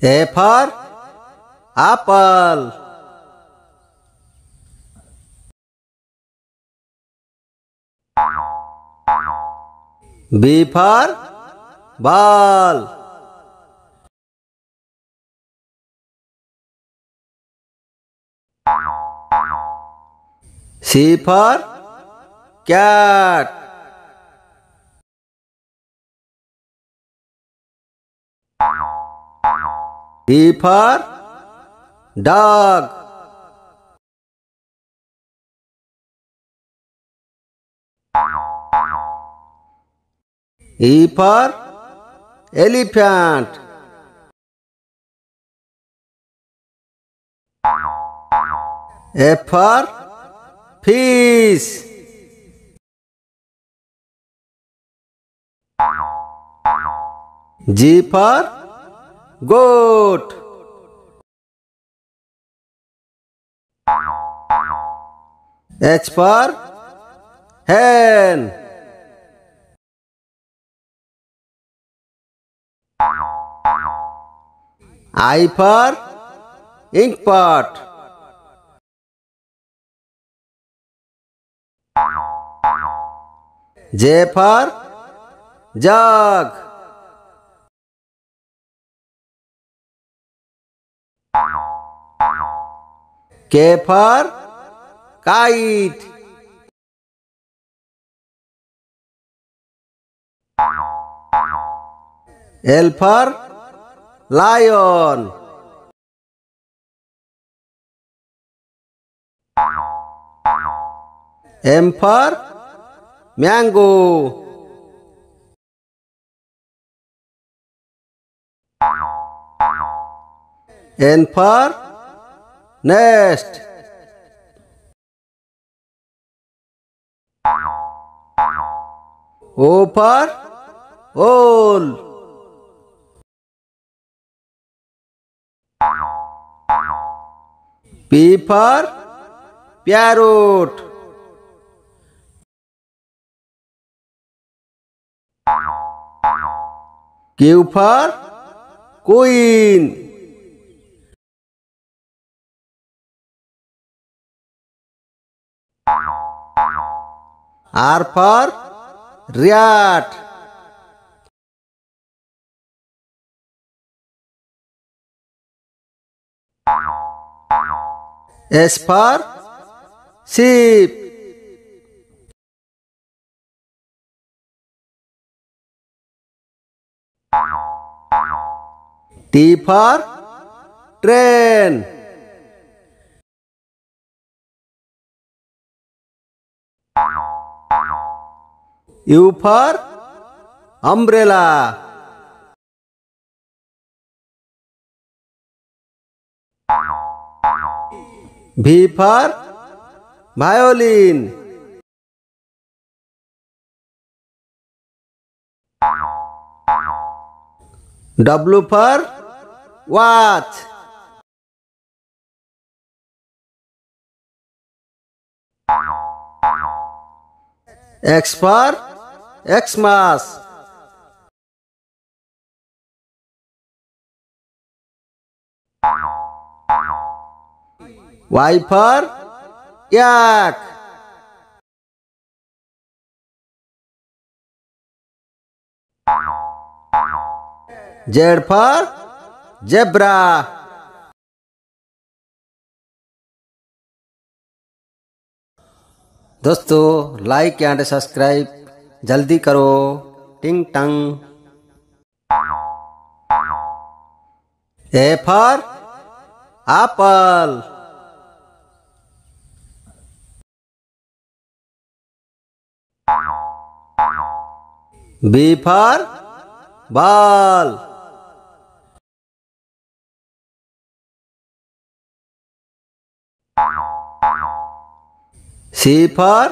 A for apple. B for ball. C for cat. D for dog. E for elephant. F for fish. G for goat. H for hen. I for ink pot. J for jug. K for kite. L for lion. M for mango. N for nest. O for owl. P for parrot. Q for queen. R for rat. S for sheep. T for train. U for umbrella. V for violin. W for watch. X for Xmas. Y for yak. Z for zebra. दोस्तों like and subscribe जल्दी करो। टिंग टंग। A for apple. B for ball. C for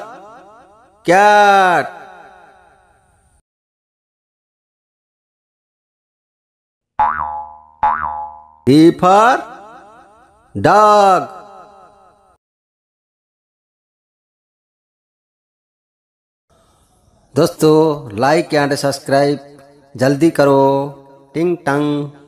cat. D for dog. दोस्तों like and subscribe जल्दी करो। टिंग टंग।